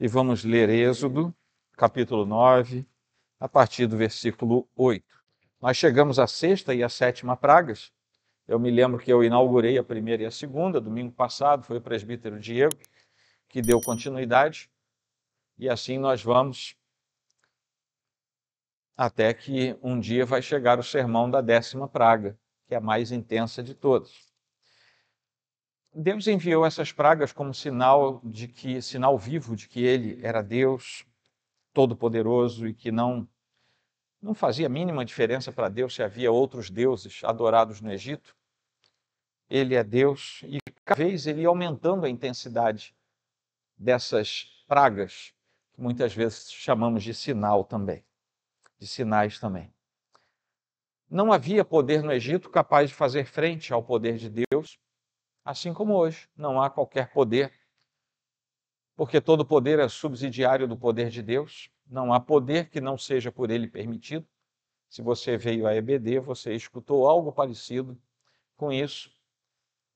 vamos ler Êxodo, capítulo 9, a partir do versículo 8. Nós chegamos à sexta e à sétima pragas. Eu me lembro que eu inaugurei a primeira e a segunda, domingo passado, foi o presbítero Diego que deu continuidade, e assim nós vamos até que um dia vai chegar o sermão da 10ª praga, que é a mais intensa de todas. Deus enviou essas pragas como sinal vivo de que ele era Deus todo-poderoso e que não fazia a mínima diferença para Deus se havia outros deuses adorados no Egito. Ele é Deus e cada vez ele ia aumentando a intensidade dessas pragas, que muitas vezes chamamos de sinal também, de sinais também. Não havia poder no Egito capaz de fazer frente ao poder de Deus, assim como hoje não há qualquer poder, porque todo poder é subsidiário do poder de Deus. Não há poder que não seja por ele permitido. Se você veio à EBD, você escutou algo parecido com isso.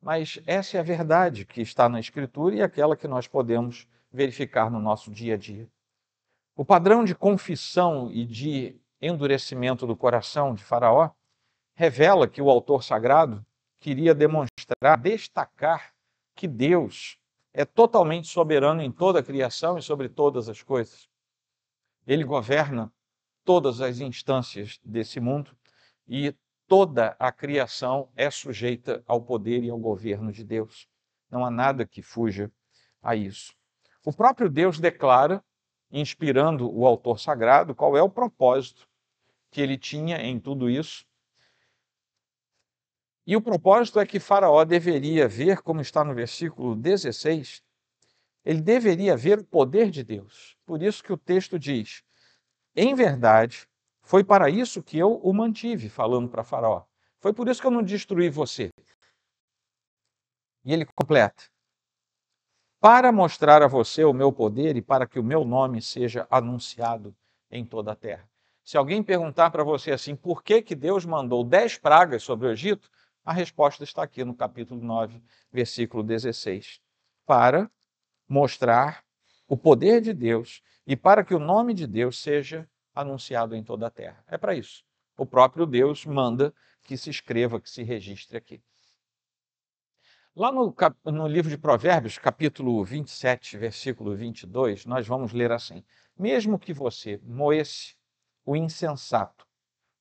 Mas essa é a verdade que está na Escritura e aquela que nós podemos verificar no nosso dia a dia. O padrão de confissão e de endurecimento do coração de Faraó revela que o autor sagrado queria demonstrar, destacar que Deus é totalmente soberano em toda a criação e sobre todas as coisas. Ele governa todas as instâncias desse mundo e toda a criação é sujeita ao poder e ao governo de Deus. Não há nada que fuja a isso. O próprio Deus declara, inspirando o autor sagrado, qual é o propósito que ele tinha em tudo isso. E o propósito é que Faraó deveria ver, como está no versículo 16, ele deveria ver o poder de Deus. Por isso que o texto diz: em verdade, foi para isso que eu o mantive, falando para Faraó. Foi por isso que eu não destruí você. E ele completa: para mostrar a você o meu poder e para que o meu nome seja anunciado em toda a terra. Se alguém perguntar para você assim, por que Deus mandou 10 pragas sobre o Egito? A resposta está aqui no capítulo 9, versículo 16. Para mostrar o poder de Deus e para que o nome de Deus seja anunciado em toda a terra. É para isso. O próprio Deus manda que se escreva, que se registre aqui. Lá no livro de Provérbios, capítulo 27, versículo 22, nós vamos ler assim: mesmo que você moesse o insensato,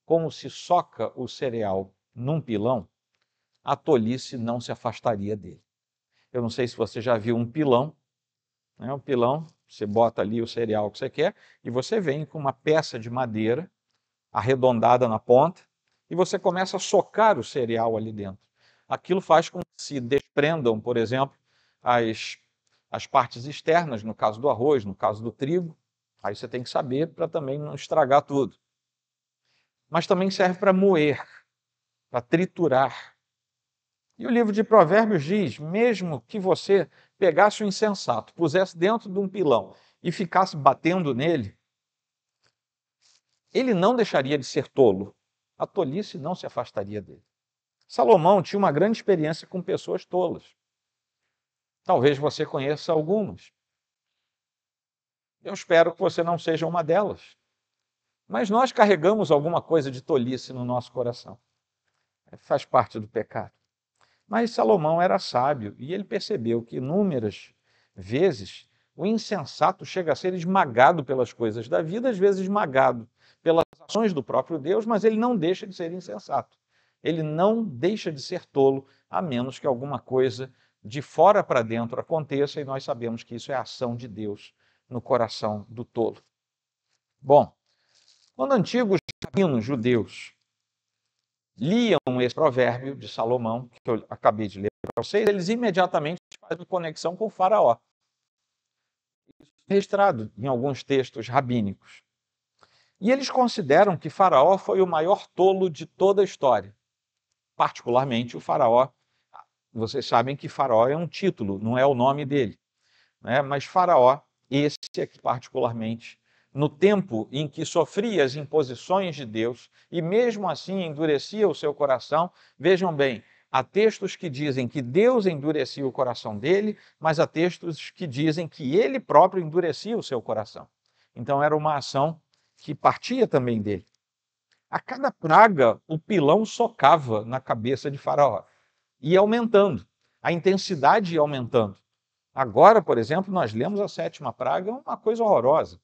como se soca o cereal num pilão, a tolice não se afastaria dele. Eu não sei se você já viu um pilão, né? Um pilão, você bota ali o cereal que você quer e você vem com uma peça de madeira arredondada na ponta e você começa a socar o cereal ali dentro. Aquilo faz com que se desprendam, por exemplo, as partes externas, no caso do arroz, no caso do trigo. Aí você tem que saber para também não estragar tudo. Mas também serve para moer, para triturar. E o livro de Provérbios diz, mesmo que você pegasse o insensato, pusesse dentro de um pilão e ficasse batendo nele, ele não deixaria de ser tolo. A tolice não se afastaria dele. Salomão tinha uma grande experiência com pessoas tolas. Talvez você conheça algumas. Eu espero que você não seja uma delas. Mas nós carregamos alguma coisa de tolice no nosso coração. Faz parte do pecado. Mas Salomão era sábio e ele percebeu que inúmeras vezes o insensato chega a ser esmagado pelas coisas da vida, às vezes esmagado pelas ações do próprio Deus, mas ele não deixa de ser insensato. Ele não deixa de ser tolo, a menos que alguma coisa de fora para dentro aconteça, e nós sabemos que isso é a ação de Deus no coração do tolo. Bom, quando antigos rabinos judeus liam esse provérbio de Salomão, que eu acabei de ler para vocês, eles imediatamente fazem conexão com o Faraó. Isso é registrado em alguns textos rabínicos. E eles consideram que Faraó foi o maior tolo de toda a história. Particularmente o Faraó. Vocês sabem que Faraó é um título, não é o nome dele, né? Mas Faraó, esse aqui particularmente, no tempo em que sofria as imposições de Deus e mesmo assim endurecia o seu coração, vejam bem, Há textos que dizem que Deus endurecia o coração dele, mas há textos que dizem que ele próprio endurecia o seu coração. Então era uma ação que partia também dele. A cada praga, o pilão socava na cabeça de Faraó. Ia aumentando, a intensidade ia aumentando. Agora, por exemplo, nós lemos a 7ª praga, uma coisa horrorosa.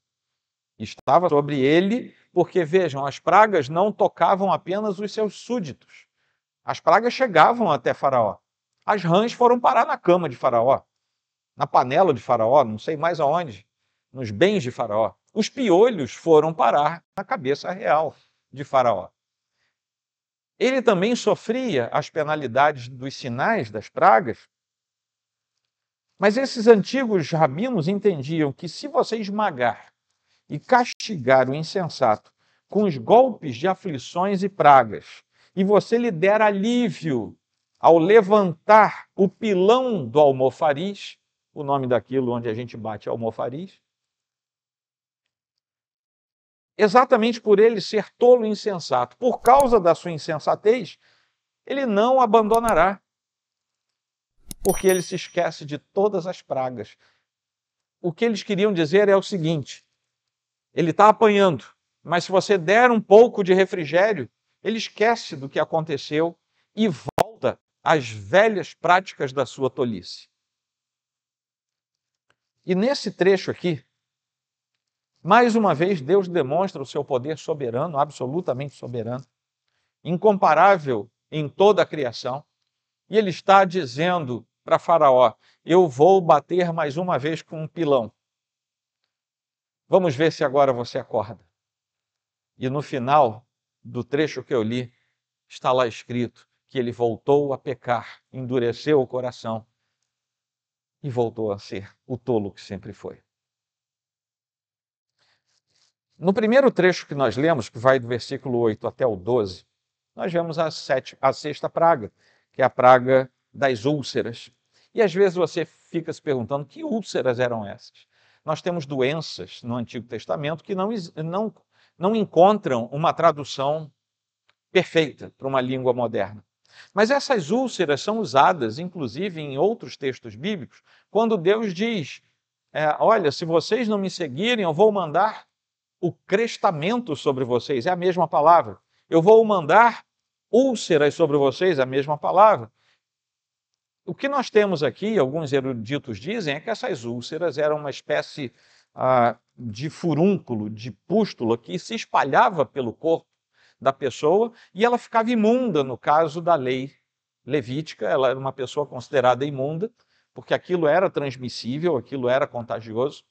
Estava sobre ele, porque, vejam, as pragas não tocavam apenas os seus súditos. As pragas chegavam até Faraó. As rãs foram parar na cama de Faraó, na panela de Faraó, não sei mais aonde, nos bens de Faraó. Os piolhos foram parar na cabeça real de Faraó. Ele também sofria as penalidades dos sinais das pragas, mas esses antigos rabinos entendiam que se você esmagar e castigar o insensato com os golpes de aflições e pragas, e você lhe der alívio ao levantar o pilão do almofariz, o nome daquilo onde a gente bate almofariz, exatamente por ele ser tolo e insensato, por causa da sua insensatez, ele não abandonará, porque ele se esquece de todas as pragas. O que eles queriam dizer é o seguinte: ele está apanhando, mas se você der um pouco de refrigério, ele esquece do que aconteceu e volta às velhas práticas da sua tolice. E nesse trecho aqui, mais uma vez, Deus demonstra o seu poder soberano, absolutamente soberano, incomparável em toda a criação. E ele está dizendo para Faraó: eu vou bater mais uma vez com um pilão. Vamos ver se agora você acorda. E no final do trecho que eu li, está lá escrito que ele voltou a pecar, endureceu o coração e voltou a ser o tolo que sempre foi. No primeiro trecho que nós lemos, que vai do versículo 8 até o 12, nós vemos a 6ª praga, que é a praga das úlceras. E às vezes você fica se perguntando que úlceras eram essas. Nós temos doenças no Antigo Testamento que não encontram uma tradução perfeita para uma língua moderna. Mas essas úlceras são usadas, inclusive, em outros textos bíblicos, quando Deus diz, olha, se vocês não me seguirem, eu vou mandar o crestamento sobre vocês, é a mesma palavra. Eu vou mandar úlceras sobre vocês, é a mesma palavra. O que nós temos aqui, alguns eruditos dizem, é que essas úlceras eram uma espécie de furúnculo, de pústula, que se espalhava pelo corpo da pessoa e ela ficava imunda, no caso da lei levítica. Ela era uma pessoa considerada imunda, porque aquilo era transmissível, aquilo era contagioso.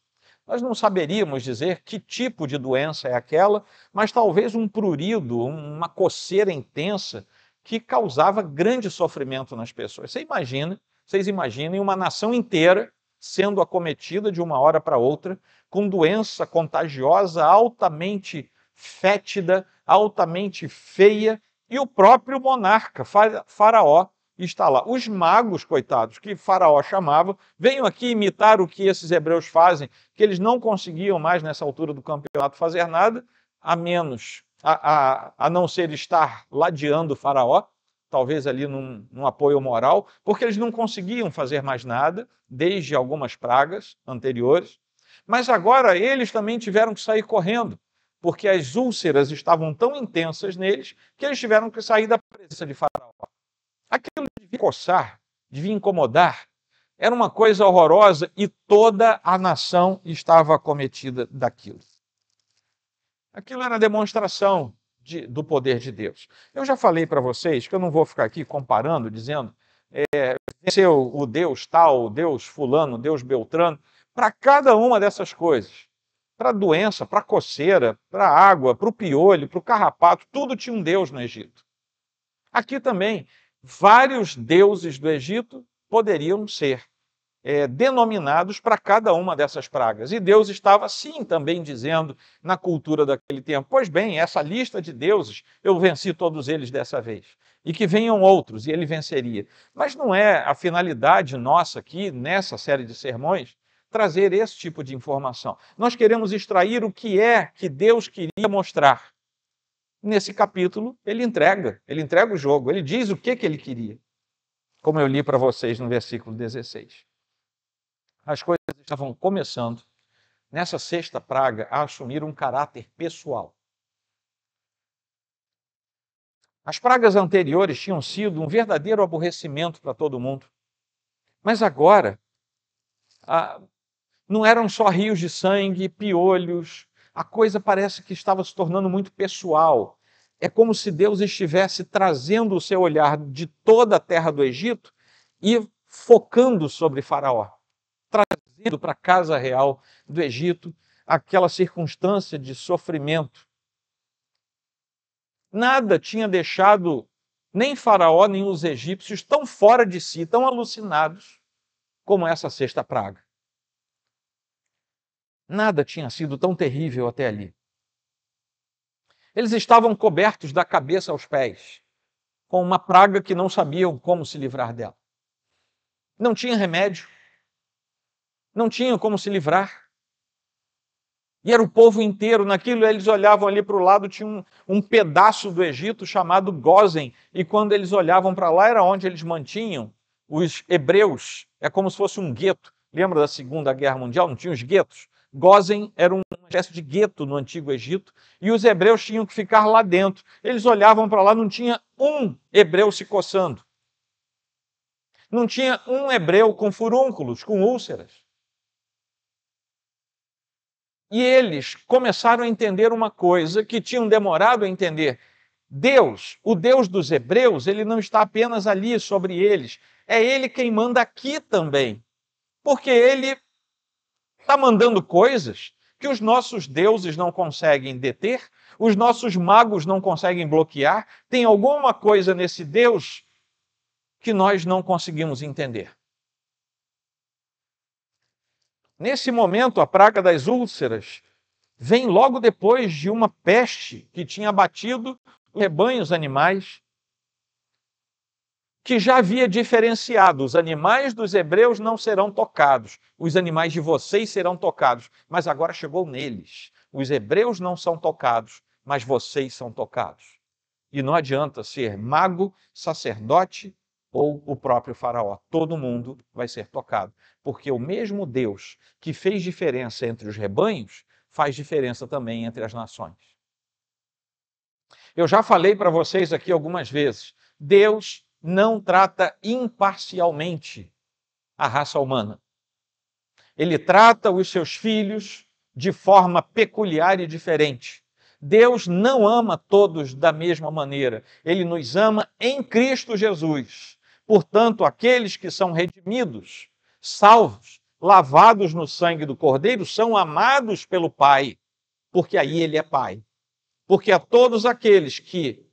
Nós não saberíamos dizer que tipo de doença é aquela, mas talvez um prurido, uma coceira intensa que causava grande sofrimento nas pessoas. Vocês imaginem uma nação inteira sendo acometida de uma hora para outra com doença contagiosa, altamente fétida, altamente feia, e o próprio monarca, Faraó, está lá. Os magos, coitados, que Faraó chamava, venham aqui imitar o que esses hebreus fazem, que eles não conseguiam mais, nessa altura do campeonato, fazer nada, a não ser estar ladeando Faraó, talvez ali num apoio moral, porque eles não conseguiam fazer mais nada, desde algumas pragas anteriores. Mas agora eles também tiveram que sair correndo, porque as úlceras estavam tão intensas neles, que eles tiveram que sair da presença de Faraó. Aquilo devia coçar, devia incomodar, era uma coisa horrorosa e toda a nação estava acometida daquilo. Aquilo era demonstração do poder de Deus. Eu já falei para vocês que eu não vou ficar aqui comparando, dizendo venceu o Deus tal, o Deus fulano, o Deus beltrano, para cada uma dessas coisas. Para a doença, para a coceira, para a água, para o piolho, para o carrapato, tudo tinha um Deus no Egito. Aqui também, vários deuses do Egito poderiam ser denominados para cada uma dessas pragas. E Deus estava, sim, também dizendo na cultura daquele tempo: pois bem, essa lista de deuses, eu venci todos eles dessa vez. E que venham outros, e ele venceria. Mas não é a finalidade nossa aqui, nessa série de sermões, trazer esse tipo de informação. Nós queremos extrair o que é que Deus queria mostrar. Nesse capítulo, ele entrega o jogo, ele diz o que ele queria. como eu li para vocês no versículo 16. As coisas estavam começando, nessa sexta praga, a assumir um caráter pessoal. As pragas anteriores tinham sido um verdadeiro aborrecimento para todo mundo. Mas agora, não eram só rios de sangue, piolhos, a coisa parece que estava se tornando muito pessoal. É como se Deus estivesse trazendo o seu olhar de toda a terra do Egito e focando sobre Faraó, trazendo para a casa real do Egito aquela circunstância de sofrimento. Nada tinha deixado nem Faraó, nem os egípcios tão fora de si, tão alucinados como essa sexta praga. Nada tinha sido tão terrível até ali. Eles estavam cobertos da cabeça aos pés, com uma praga que não sabiam como se livrar dela. Não tinha remédio, não tinham como se livrar. E era o povo inteiro, naquilo eles olhavam ali para o lado, tinha um pedaço do Egito chamado Gósen, e quando eles olhavam para lá era onde eles mantinham os hebreus, é como se fosse um gueto. Lembra da Segunda Guerra Mundial? Não tinha os guetos? Gósen era uma espécie de gueto no Antigo Egito, e os hebreus tinham que ficar lá dentro. Eles olhavam para lá, não tinha um hebreu se coçando. Não tinha um hebreu com furúnculos, com úlceras. E eles começaram a entender uma coisa que tinham demorado a entender. Deus, o Deus dos hebreus, ele não está apenas ali sobre eles. É ele quem manda aqui também. Porque ele está mandando coisas que os nossos deuses não conseguem deter, os nossos magos não conseguem bloquear. Tem alguma coisa nesse Deus que nós não conseguimos entender. Nesse momento, a praga das úlceras vem logo depois de uma peste que tinha abatido rebanhos animais, que já havia diferenciado: os animais dos hebreus não serão tocados, os animais de vocês serão tocados. Mas agora chegou neles: os hebreus não são tocados, mas vocês são tocados. E não adianta ser mago, sacerdote ou o próprio faraó. Todo mundo vai ser tocado, porque o mesmo Deus que fez diferença entre os rebanhos faz diferença também entre as nações. Eu já falei para vocês aqui algumas vezes, Deus não trata imparcialmente a raça humana. Ele trata os seus filhos de forma peculiar e diferente. Deus não ama todos da mesma maneira. Ele nos ama em Cristo Jesus. Portanto, aqueles que são redimidos, salvos, lavados no sangue do Cordeiro, são amados pelo Pai, porque aí Ele é Pai. Porque a todos aqueles que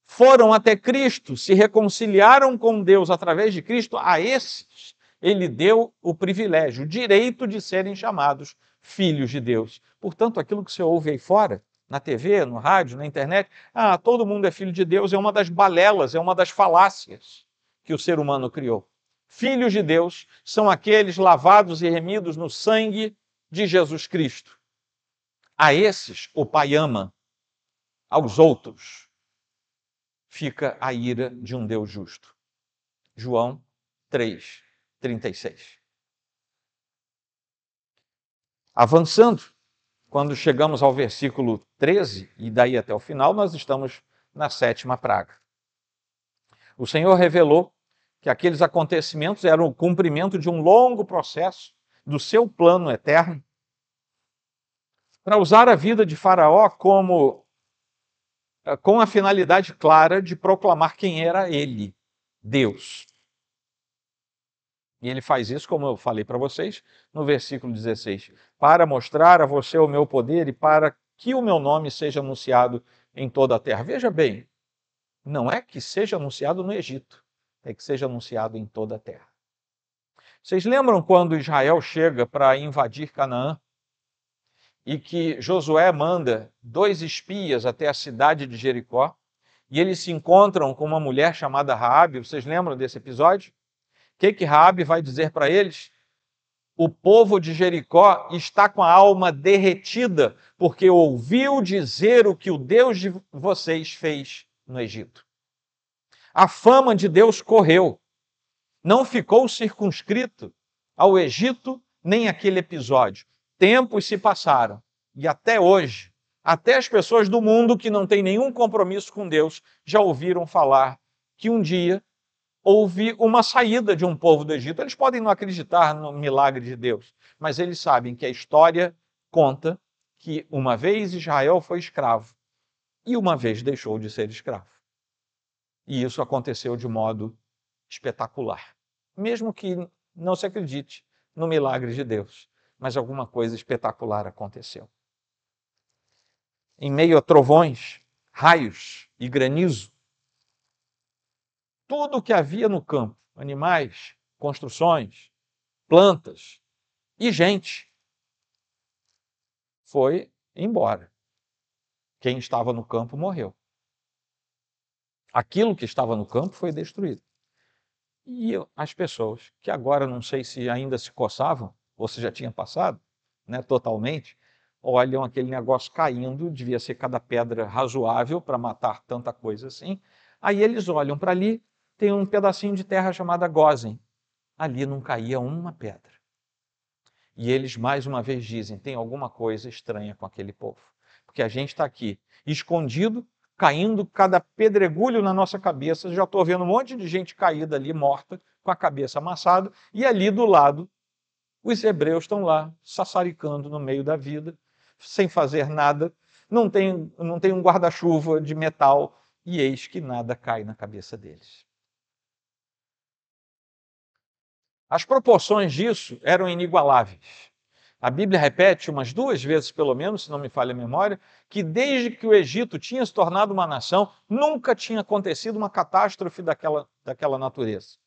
foram até Cristo, se reconciliaram com Deus através de Cristo, a esses Ele deu o privilégio, o direito de serem chamados filhos de Deus. Portanto, aquilo que você ouve aí fora, na TV, no rádio, na internet, todo mundo é filho de Deus, é uma das balelas, é uma das falácias que o ser humano criou. Filhos de Deus são aqueles lavados e remidos no sangue de Jesus Cristo. A esses o Pai ama, aos outros fica a ira de um Deus justo. João 3:36. Avançando, quando chegamos ao versículo 13, e daí até o final, nós estamos na sétima praga. O Senhor revelou que aqueles acontecimentos eram o cumprimento de um longo processo do seu plano eterno para usar a vida de Faraó com a finalidade clara de proclamar quem era ele, Deus. E ele faz isso, como eu falei para vocês, no versículo 16, para mostrar a você o meu poder e para que o meu nome seja anunciado em toda a terra. Veja bem, não é que seja anunciado no Egito, é que seja anunciado em toda a terra. Vocês lembram quando Israel chega para invadir Canaã e que Josué manda 2 espias até a cidade de Jericó e eles se encontram com uma mulher chamada Raabe? Vocês lembram desse episódio? O que Raabe vai dizer para eles? O povo de Jericó está com a alma derretida porque ouviu dizer o que o Deus de vocês fez no Egito. A fama de Deus correu. Não ficou circunscrito ao Egito nem aquele episódio. Tempos se passaram e até hoje, até as pessoas do mundo que não têm nenhum compromisso com Deus já ouviram falar que um dia houve uma saída de um povo do Egito. Eles podem não acreditar no milagre de Deus, mas eles sabem que a história conta que uma vez Israel foi escravo e uma vez deixou de ser escravo. E isso aconteceu de modo espetacular. Mesmo que não se acredite no milagre de Deus, mas alguma coisa espetacular aconteceu. Em meio a trovões, raios e granizo, tudo o que havia no campo, animais, construções, plantas e gente, foi embora. Quem estava no campo morreu. Aquilo que estava no campo foi destruído. E as pessoas, que agora não sei se ainda se coçavam, ou se já tinha passado, né, totalmente, olham aquele negócio caindo, devia ser cada pedra razoável para matar tanta coisa assim. Aí eles olham para ali, tem um pedacinho de terra chamada Gósen. Ali não caía uma pedra. E eles mais uma vez dizem, tem alguma coisa estranha com aquele povo. Porque a gente está aqui, escondido, caindo cada pedregulho na nossa cabeça. Já estou vendo um monte de gente caída ali, morta, com a cabeça amassada. E ali do lado, os hebreus estão lá, sassaricando no meio da vida, sem fazer nada. Não tem um guarda-chuva de metal. E eis que nada cai na cabeça deles. As proporções disso eram inigualáveis. A Bíblia repete umas 2 vezes, pelo menos, se não me falha a memória, que desde que o Egito tinha se tornado uma nação, nunca tinha acontecido uma catástrofe daquela natureza.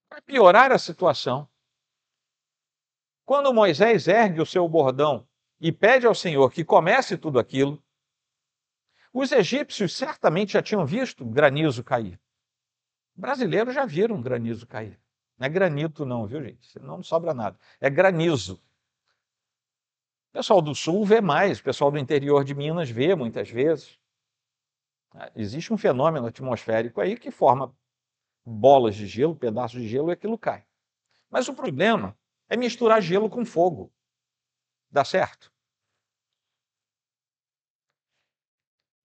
Para piorar a situação, quando Moisés ergue o seu bordão e pede ao Senhor que comece tudo aquilo, os egípcios certamente já tinham visto granizo cair. Brasileiros já viram granizo cair. Não é granito não, viu, gente? Senão não sobra nada. É granizo. O pessoal do Sul vê mais, o pessoal do interior de Minas vê muitas vezes. Existe um fenômeno atmosférico aí que forma bolas de gelo, pedaços de gelo e aquilo cai. Mas o problema é misturar gelo com fogo. Dá certo?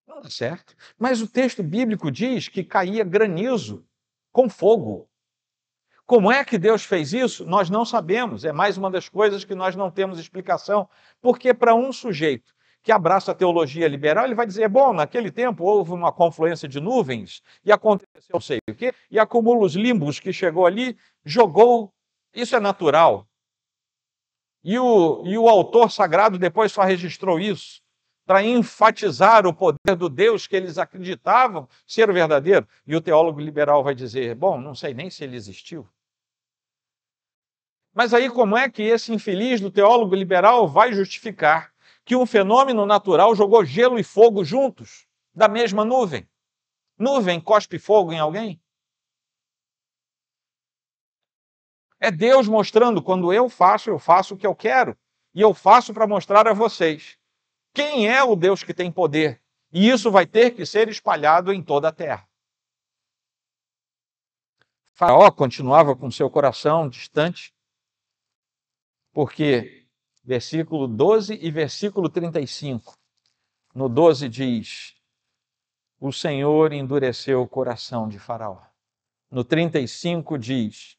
Não dá certo. Mas o texto bíblico diz que caía granizo com fogo. Como é que Deus fez isso? Nós não sabemos. É mais uma das coisas que nós não temos explicação. Porque para um sujeito que abraça a teologia liberal, ele vai dizer, bom, naquele tempo houve uma confluência de nuvens e aconteceu não sei o quê, e acumula os limbos que chegou ali, jogou. Isso é natural. E o autor sagrado depois só registrou isso para enfatizar o poder do Deus que eles acreditavam ser o verdadeiro. E o teólogo liberal vai dizer, bom, não sei nem se ele existiu. Mas aí como é que esse infeliz do teólogo liberal vai justificar que um fenômeno natural jogou gelo e fogo juntos, da mesma nuvem? Nuvem cospe fogo em alguém? É Deus mostrando, quando eu faço o que eu quero. E eu faço para mostrar a vocês quem é o Deus que tem poder. E isso vai ter que ser espalhado em toda a terra. Faraó continuava com seu coração distante, porque versículo 12 e versículo 35. No 12 diz, o Senhor endureceu o coração de Faraó. No 35 diz,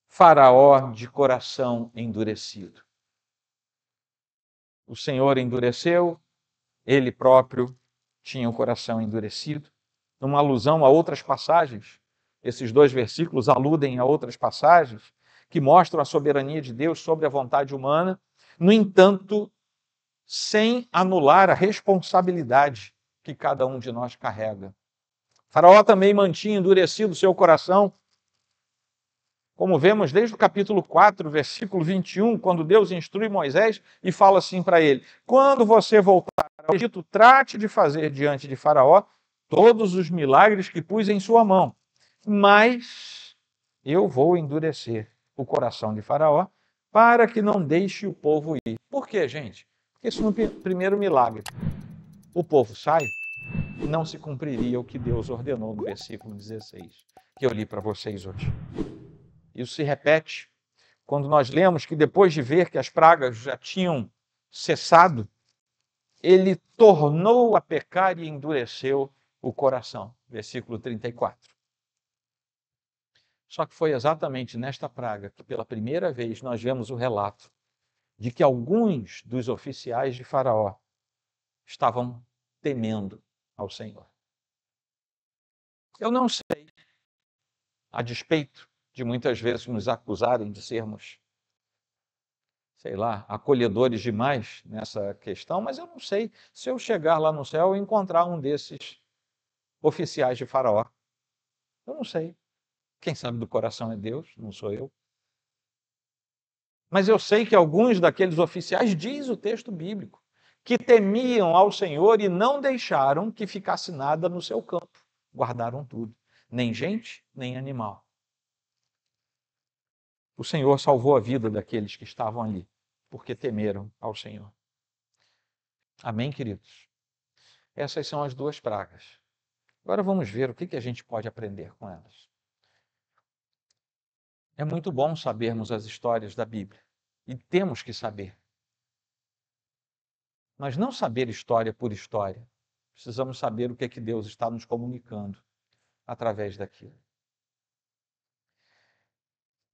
Faraó de coração endurecido. O Senhor endureceu, ele próprio tinha o coração endurecido. Numa alusão a outras passagens, esses 2 versículos aludem a outras passagens que mostram a soberania de Deus sobre a vontade humana, no entanto, sem anular a responsabilidade que cada um de nós carrega. Faraó também mantinha endurecido seu coração, como vemos desde o capítulo 4, versículo 21, quando Deus instrui Moisés e fala assim para ele, quando você voltar ao Egito, trate de fazer diante de Faraó todos os milagres que pus em sua mão, mas eu vou endurecer o coração de Faraó para que não deixe o povo ir. Por quê, gente? Porque isso no primeiro milagre. O povo sai, não se cumpriria o que Deus ordenou no versículo 16, que eu li para vocês hoje. Isso se repete quando nós lemos que depois de ver que as pragas já tinham cessado, ele tornou a pecar e endureceu o coração. Versículo 34. Só que foi exatamente nesta praga que pela primeira vez nós vemos o relato de que alguns dos oficiais de Faraó estavam temendo ao Senhor. Eu não sei, a despeito de muitas vezes nos acusarem de sermos, sei lá, acolhedores demais nessa questão, mas eu não sei se eu chegar lá no céu e encontrar um desses oficiais de Faraó. Eu não sei. Quem sabe do coração é Deus, não sou eu. Mas eu sei que alguns daqueles oficiais, diz o texto bíblico, que temiam ao Senhor e não deixaram que ficasse nada no seu campo. Guardaram tudo, nem gente, nem animal. O Senhor salvou a vida daqueles que estavam ali, porque temeram ao Senhor. Amém, queridos? Essas são as duas pragas. Agora vamos ver o que a gente pode aprender com elas. É muito bom sabermos as histórias da Bíblia, e temos que saber. Mas não saber história por história. Precisamos saber o que é que Deus está nos comunicando através daquilo.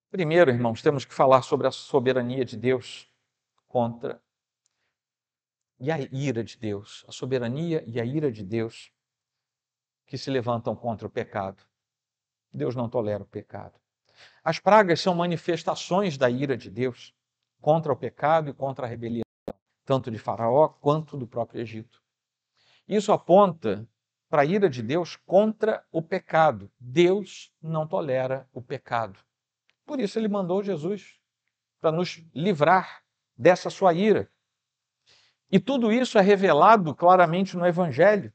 Primeiro, irmãos, temos que falar sobre a soberania de Deus contra e a ira de Deus. A soberania e a ira de Deus que se levantam contra o pecado. Deus não tolera o pecado. As pragas são manifestações da ira de Deus contra o pecado e contra a rebelião, tanto de Faraó quanto do próprio Egito. Isso aponta para a ira de Deus contra o pecado. Deus não tolera o pecado. Por isso ele mandou Jesus, para nos livrar dessa sua ira. E tudo isso é revelado claramente no Evangelho,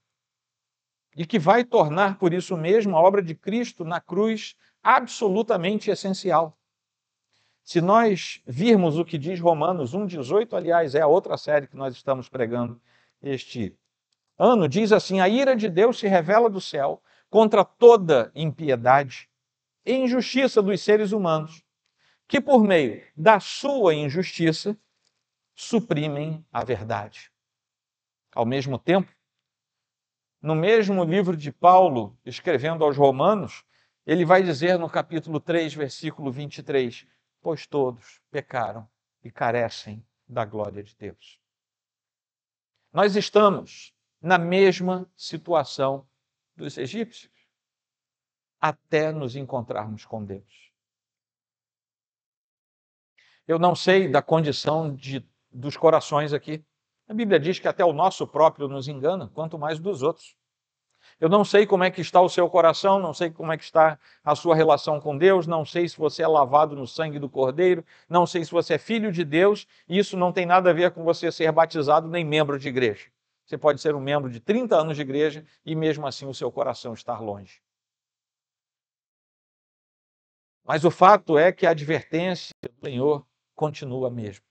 e que vai tornar, por isso mesmo, a obra de Cristo na cruz absolutamente essencial. Se nós virmos o que diz Romanos 1,18, aliás, é a outra série que nós estamos pregando este ano, diz assim: a ira de Deus se revela do céu contra toda impiedade e injustiça dos seres humanos, que por meio da sua injustiça suprimem a verdade. Ao mesmo tempo, no mesmo livro de Paulo, escrevendo aos Romanos, ele vai dizer no capítulo 3, versículo 23, pois todos pecaram e carecem da glória de Deus. Nós estamos na mesma situação dos egípcios, até nos encontrarmos com Deus. Eu não sei da condição dos corações aqui. A Bíblia diz que até o nosso próprio nos engana, quanto mais dos outros. Eu não sei como é que está o seu coração, não sei como é que está a sua relação com Deus, não sei se você é lavado no sangue do Cordeiro, não sei se você é filho de Deus, e isso não tem nada a ver com você ser batizado nem membro de igreja. Você pode ser um membro de 30 anos de igreja e mesmo assim o seu coração estar longe. Mas o fato é que a advertência do Senhor continua mesmo.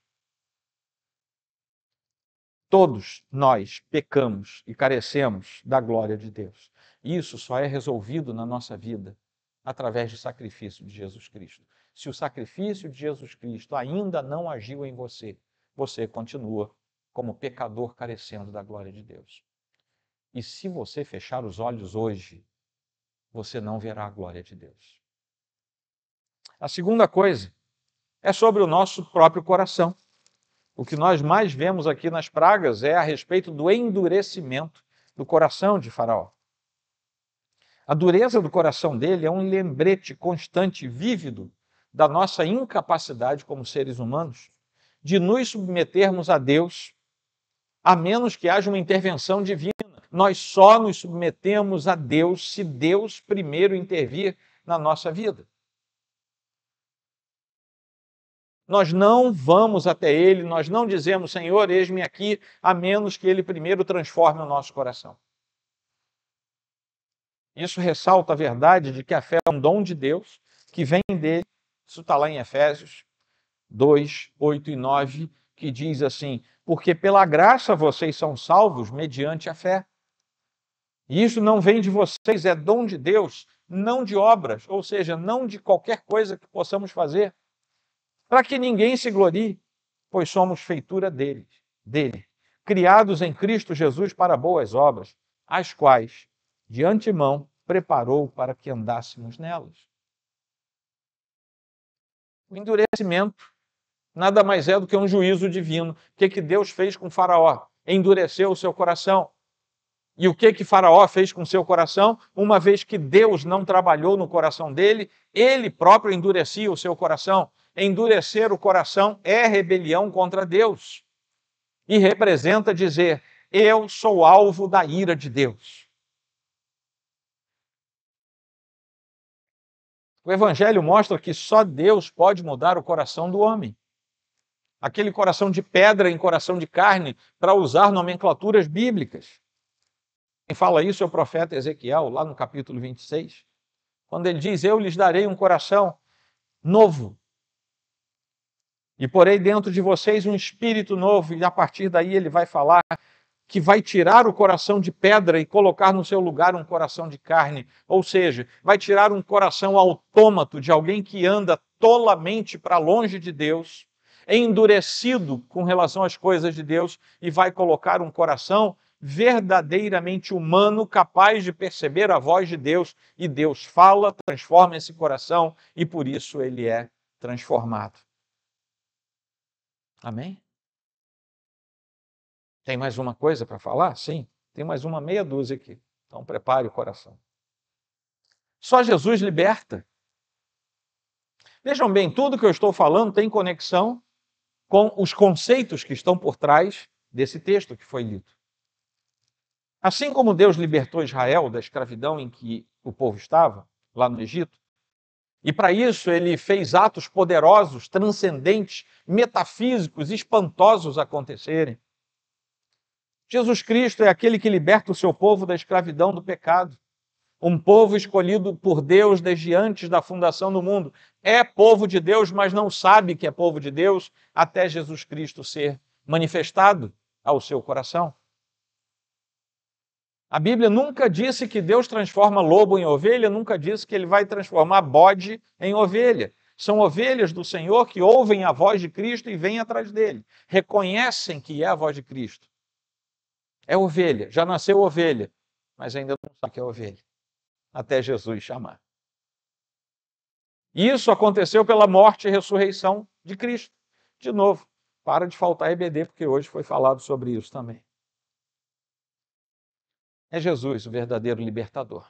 Todos nós pecamos e carecemos da glória de Deus. Isso só é resolvido na nossa vida através do sacrifício de Jesus Cristo. Se o sacrifício de Jesus Cristo ainda não agiu em você, você continua como pecador carecendo da glória de Deus. E se você fechar os olhos hoje, você não verá a glória de Deus. A segunda coisa é sobre o nosso próprio coração. O que nós mais vemos aqui nas pragas é a respeito do endurecimento do coração de Faraó. A dureza do coração dele é um lembrete constante, vívido, da nossa incapacidade como seres humanos de nos submetermos a Deus, a menos que haja uma intervenção divina. Nós só nos submetemos a Deus se Deus primeiro intervir na nossa vida. Nós não vamos até Ele, nós não dizemos, Senhor, eis-me aqui, a menos que Ele primeiro transforme o nosso coração. Isso ressalta a verdade de que a fé é um dom de Deus, que vem dele. Isso está lá em Efésios 2, 8 e 9, que diz assim, porque pela graça vocês são salvos mediante a fé. E isso não vem de vocês, é dom de Deus, não de obras, ou seja, não de qualquer coisa que possamos fazer, para que ninguém se glorie, pois somos feitura dele, criados em Cristo Jesus para boas obras, as quais, de antemão, preparou para que andássemos nelas. O endurecimento nada mais é do que um juízo divino. O que Deus fez com Faraó? Endureceu o seu coração. E o que Faraó fez com seu coração? Uma vez que Deus não trabalhou no coração dele, ele próprio endurecia o seu coração. Endurecer o coração é rebelião contra Deus. E representa dizer: eu sou alvo da ira de Deus. O Evangelho mostra que só Deus pode mudar o coração do homem. Aquele coração de pedra em coração de carne, para usar nomenclaturas bíblicas. Quem fala isso é o profeta Ezequiel, lá no capítulo 26, quando ele diz: eu lhes darei um coração novo, e porei dentro de vocês um espírito novo, e a partir daí ele vai falar que vai tirar o coração de pedra e colocar no seu lugar um coração de carne, ou seja, vai tirar um coração autômato de alguém que anda tolamente para longe de Deus, endurecido com relação às coisas de Deus, e vai colocar um coração verdadeiramente humano, capaz de perceber a voz de Deus, e Deus fala, transforma esse coração, e por isso ele é transformado. Amém? Tem mais uma coisa para falar? Sim, tem mais uma meia dúzia aqui. Então prepare o coração. Só Jesus liberta. Vejam bem, tudo que eu estou falando tem conexão com os conceitos que estão por trás desse texto que foi lido. Assim como Deus libertou Israel da escravidão em que o povo estava, lá no Egito, e para isso ele fez atos poderosos, transcendentes, metafísicos, espantosos acontecerem. Jesus Cristo é aquele que liberta o seu povo da escravidão do pecado. Um povo escolhido por Deus desde antes da fundação do mundo. É povo de Deus, mas não sabe que é povo de Deus até Jesus Cristo ser manifestado ao seu coração. A Bíblia nunca disse que Deus transforma lobo em ovelha, nunca disse que ele vai transformar bode em ovelha. São ovelhas do Senhor que ouvem a voz de Cristo e vêm atrás dele. Reconhecem que é a voz de Cristo. É ovelha, já nasceu ovelha, mas ainda não sabe que é ovelha, até Jesus chamar. Isso aconteceu pela morte e ressurreição de Cristo. De novo, para de faltar EBD, porque hoje foi falado sobre isso também. É Jesus o verdadeiro libertador.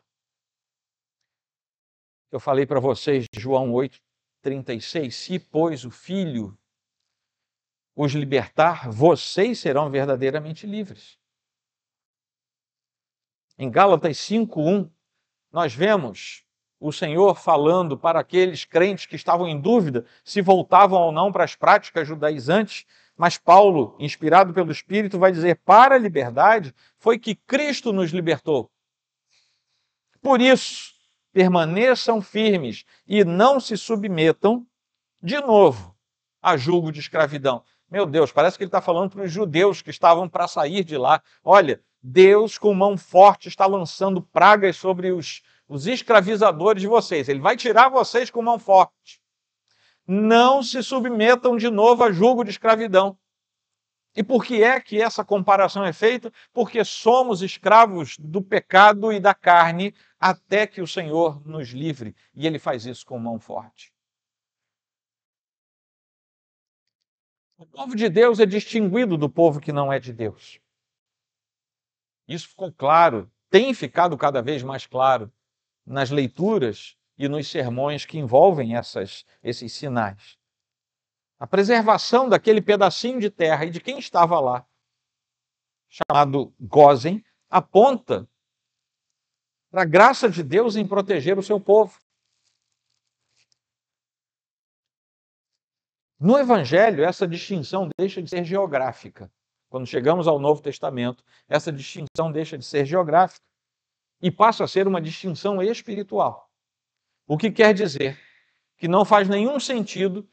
Eu falei para vocês de João 8:36, se, pois, o Filho os libertar, vocês serão verdadeiramente livres. Em Gálatas 5:1, nós vemos o Senhor falando para aqueles crentes que estavam em dúvida se voltavam ou não para as práticas judaizantes, mas Paulo, inspirado pelo Espírito, vai dizer: para a liberdade foi que Cristo nos libertou. Por isso, permaneçam firmes e não se submetam, de novo, a julgo de escravidão. Meu Deus, parece que ele está falando para os judeus que estavam para sair de lá. Olha, Deus com mão forte está lançando pragas sobre os escravizadores de vocês. Ele vai tirar vocês com mão forte. Não se submetam de novo a julgo de escravidão. E por que é que essa comparação é feita? Porque somos escravos do pecado e da carne até que o Senhor nos livre. E ele faz isso com mão forte. O povo de Deus é distinguido do povo que não é de Deus. Isso ficou claro, tem ficado cada vez mais claro nas leituras e nos sermões que envolvem esses sinais. A preservação daquele pedacinho de terra e de quem estava lá, chamado Gósen, aponta para a graça de Deus em proteger o seu povo. No Evangelho, essa distinção deixa de ser geográfica. Quando chegamos ao Novo Testamento, essa distinção deixa de ser geográfica e passa a ser uma distinção espiritual. O que quer dizer que não faz nenhum sentido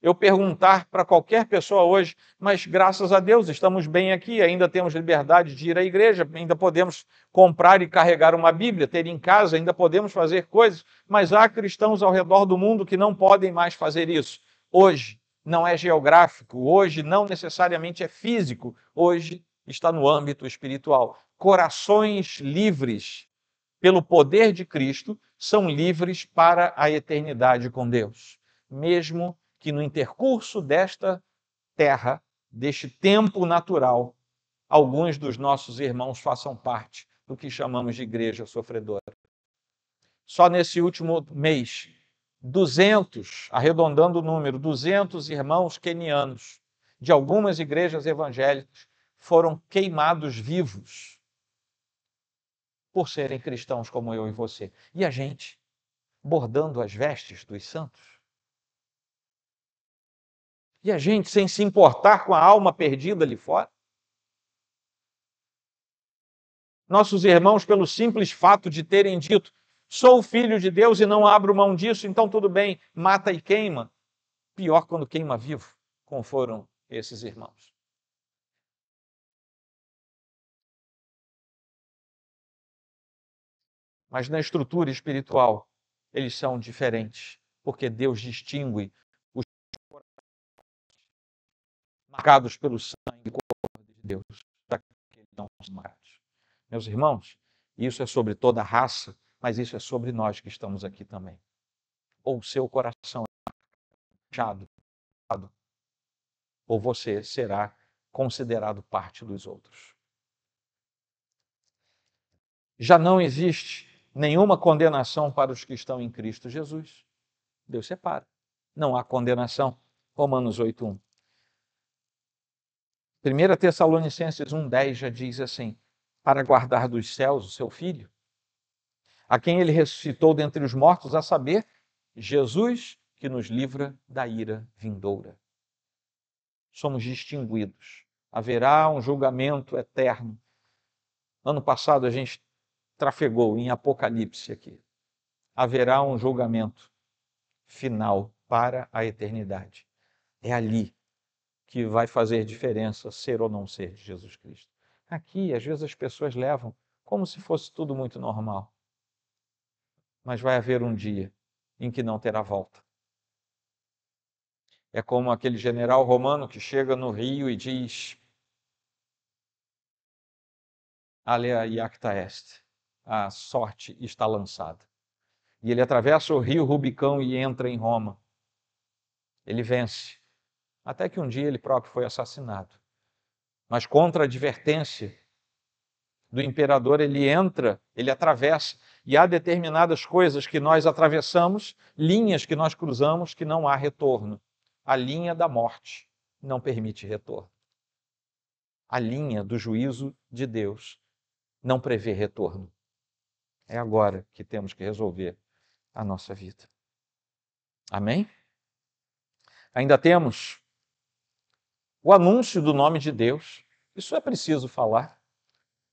eu perguntar para qualquer pessoa hoje, mas graças a Deus estamos bem aqui, ainda temos liberdade de ir à igreja, ainda podemos comprar e carregar uma Bíblia, ter em casa, ainda podemos fazer coisas, mas há cristãos ao redor do mundo que não podem mais fazer isso. Hoje não é geográfico, hoje não necessariamente é físico, hoje está no âmbito espiritual. Corações livres pelo poder de Cristo são livres para a eternidade com Deus, mesmo que no intercurso desta terra, deste tempo natural, alguns dos nossos irmãos façam parte do que chamamos de igreja sofredora. Só nesse último mês, 200, arredondando o número, 200 irmãos quenianos de algumas igrejas evangélicas foram queimados vivos por serem cristãos como eu e você. E a gente, bordando as vestes dos santos. E a gente sem se importar com a alma perdida ali fora. Nossos irmãos, pelo simples fato de terem dito, sou filho de Deus e não abro mão disso, então tudo bem, mata e queima. Pior quando queima vivo, como foram esses irmãos. Mas na estrutura espiritual, eles são diferentes, porque Deus distingue os marcados pelo sangue e corpo de Deus, daqueles que não são marcados. Meus irmãos, isso é sobre toda a raça, mas isso é sobre nós que estamos aqui também. Ou o seu coração é fechado, ou você será considerado parte dos outros. Já não existe nenhuma condenação para os que estão em Cristo Jesus. Deus separa. Não há condenação. Romanos 8:1. 1 Tessalonicenses 1:10 já diz assim, para guardar dos céus o seu Filho, a quem ele ressuscitou dentre os mortos, a saber, Jesus, que nos livra da ira vindoura. Somos distinguidos. Haverá um julgamento eterno. Ano passado a gente trafegou em Apocalipse aqui. Haverá um julgamento final para a eternidade. É ali que vai fazer diferença ser ou não ser de Jesus Cristo. Aqui, às vezes, as pessoas levam como se fosse tudo muito normal. Mas vai haver um dia em que não terá volta. É como aquele general romano que chega no rio e diz: Alea iacta est, a sorte está lançada. E ele atravessa o rio Rubicão e entra em Roma. Ele vence, até que um dia ele próprio foi assassinado. Mas contra a advertência do imperador, ele entra, ele atravessa, e há determinadas coisas que nós atravessamos, linhas que nós cruzamos, que não há retorno. A linha da morte não permite retorno. A linha do juízo de Deus não prevê retorno. É agora que temos que resolver a nossa vida. Amém? Ainda temos o anúncio do nome de Deus. Isso é preciso falar.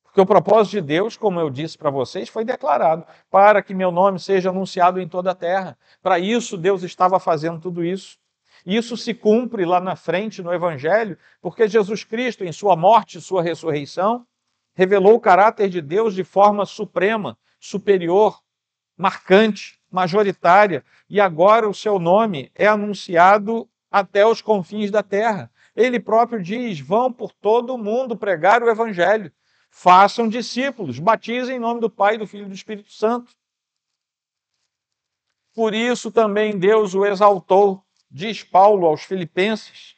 Porque o propósito de Deus, como eu disse para vocês, foi declarado para que meu nome seja anunciado em toda a terra. Para isso, Deus estava fazendo tudo isso. E isso se cumpre lá na frente no Evangelho, porque Jesus Cristo, em sua morte e sua ressurreição, revelou o caráter de Deus de forma suprema, superior, marcante, majoritária. E agora o seu nome é anunciado até os confins da terra. Ele próprio diz, vão por todo o mundo pregar o Evangelho. Façam discípulos, batizem em nome do Pai, do Filho e do Espírito Santo. Por isso também Deus o exaltou, diz Paulo aos Filipenses.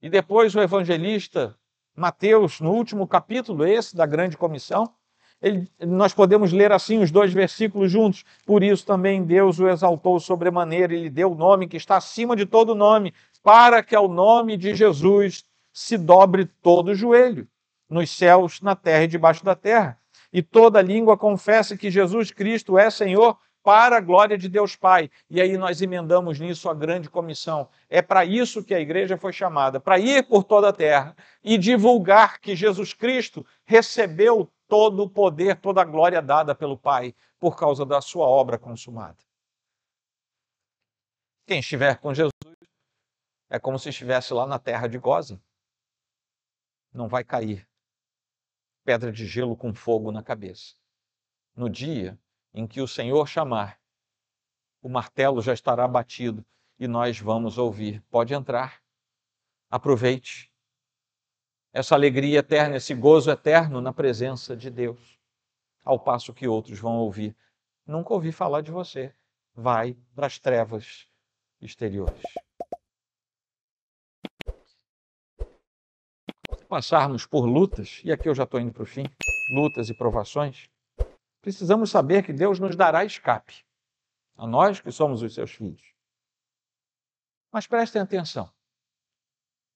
E depois o evangelista Mateus, no último capítulo, esse da grande comissão, nós podemos ler assim os dois versículos juntos. Por isso também Deus o exaltou sobremaneira e lhe deu o nome que está acima de todo nome, para que ao nome de Jesus se dobre todo o joelho, nos céus, na terra e debaixo da terra. E toda língua confesse que Jesus Cristo é Senhor, para a glória de Deus Pai. E aí nós emendamos nisso a grande comissão. É para isso que a igreja foi chamada, para ir por toda a terra e divulgar que Jesus Cristo recebeu todo o poder, toda a glória dada pelo Pai, por causa da sua obra consumada. Quem estiver com Jesus é como se estivesse lá na terra de Gósen. Não vai cair pedra de gelo com fogo na cabeça. No dia em que o Senhor chamar, o martelo já estará batido e nós vamos ouvir. Pode entrar, aproveite essa alegria eterna, esse gozo eterno na presença de Deus, ao passo que outros vão ouvir. Nunca ouvi falar de você. Vai para as trevas exteriores. Quando passarmos por lutas, e aqui eu já estou indo para o fim, lutas e provações, precisamos saber que Deus nos dará escape, a nós que somos os seus filhos. Mas prestem atenção,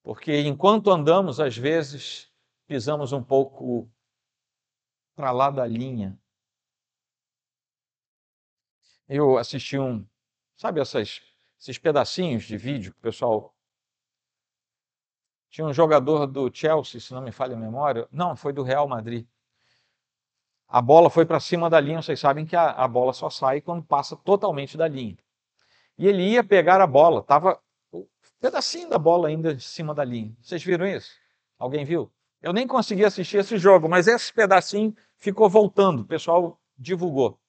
porque enquanto andamos, às vezes, pisamos um pouco para lá da linha. Eu assisti sabe esses pedacinhos de vídeo que o pessoal... Tinha um jogador do Chelsea, se não me falha a memória, não, foi do Real Madrid. A bola foi para cima da linha, vocês sabem que a bola só sai quando passa totalmente da linha. E ele ia pegar a bola, estava um pedacinho da bola ainda em cima da linha. Vocês viram isso? Alguém viu? Eu nem consegui assistir esse jogo, mas esse pedacinho ficou voltando, o pessoal divulgou.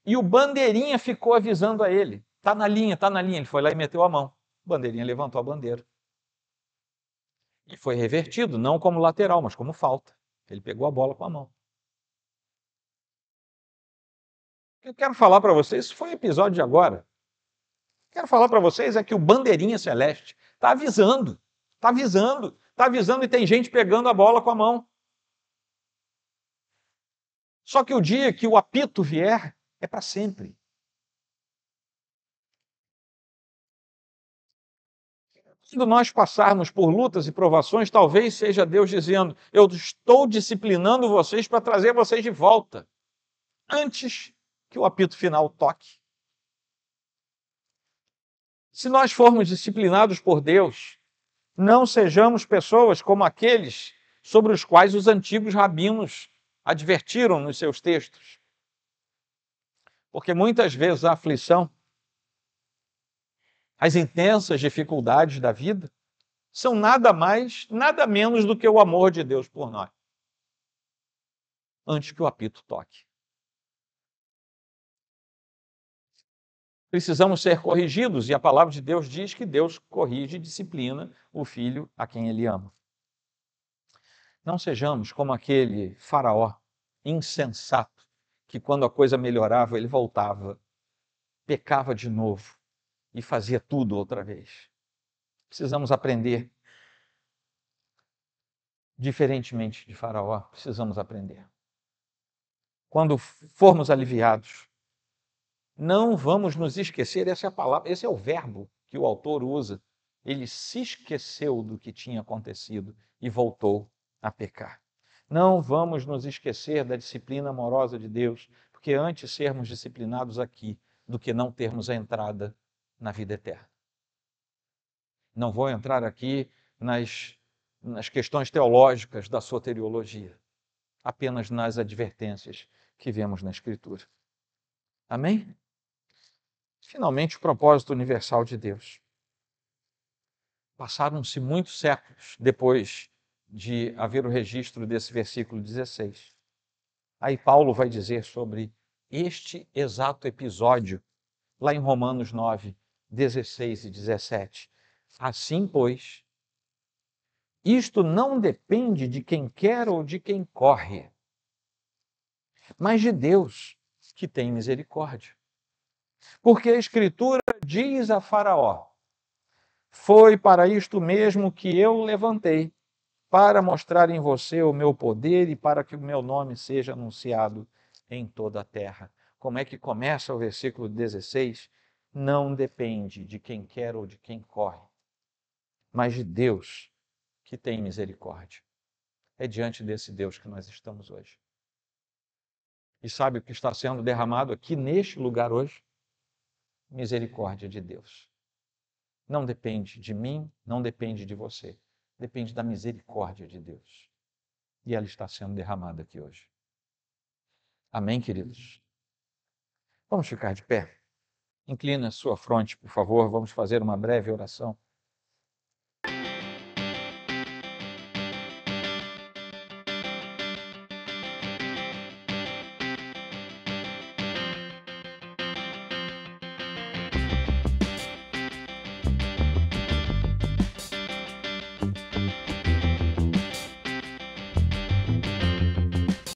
E o bandeirinha ficou avisando a ele, está na linha, está na linha. Ele foi lá e meteu a mão. O bandeirinha levantou a bandeira. E foi revertido, não como lateral, mas como falta. Ele pegou a bola com a mão. O que eu quero falar para vocês, isso foi um episódio de agora. O que eu quero falar para vocês é que o bandeirinha celeste está avisando, está avisando, está avisando e tem gente pegando a bola com a mão. Só que o dia que o apito vier, é para sempre. Quando nós passarmos por lutas e provações, talvez seja Deus dizendo, eu estou disciplinando vocês para trazer vocês de volta, antes que o apito final toque. Se nós formos disciplinados por Deus, não sejamos pessoas como aqueles sobre os quais os antigos rabinos advertiram nos seus textos. Porque muitas vezes a aflição, as intensas dificuldades da vida, são nada mais, nada menos do que o amor de Deus por nós. Antes que o apito toque. Precisamos ser corrigidos, e a palavra de Deus diz que Deus corrige e disciplina o filho a quem ele ama. Não sejamos como aquele faraó insensato, que quando a coisa melhorava, ele voltava, pecava de novo e fazia tudo outra vez. Precisamos aprender. Diferentemente de Faraó, precisamos aprender. Quando formos aliviados, não vamos nos esquecer, essa é a palavra, esse é o verbo que o autor usa. Ele se esqueceu do que tinha acontecido e voltou a pecar. Não vamos nos esquecer da disciplina amorosa de Deus, porque antes sermos disciplinados aqui do que não termos a entrada na vida eterna. Não vou entrar aqui nas questões teológicas da soteriologia, apenas nas advertências que vemos na Escritura. Amém? Finalmente, o propósito universal de Deus. Passaram-se muitos séculos depois de haver o registro desse versículo 16. Aí Paulo vai dizer sobre este exato episódio, lá em Romanos 9, 16 e 17. Assim, pois, isto não depende de quem quer ou de quem corre, mas de Deus, que tem misericórdia. Porque a Escritura diz a Faraó, foi para isto mesmo que eu levantei, para mostrar em você o meu poder e para que o meu nome seja anunciado em toda a terra. Como é que começa o versículo 16? Não depende de quem quer ou de quem corre, mas de Deus, que tem misericórdia. É diante desse Deus que nós estamos hoje. E sabe o que está sendo derramado aqui neste lugar hoje? Misericórdia de Deus. Não depende de mim, não depende de você. Depende da misericórdia de Deus. E ela está sendo derramada aqui hoje. Amém, queridos? Vamos ficar de pé. Inclina sua fronte, por favor, vamos fazer uma breve oração.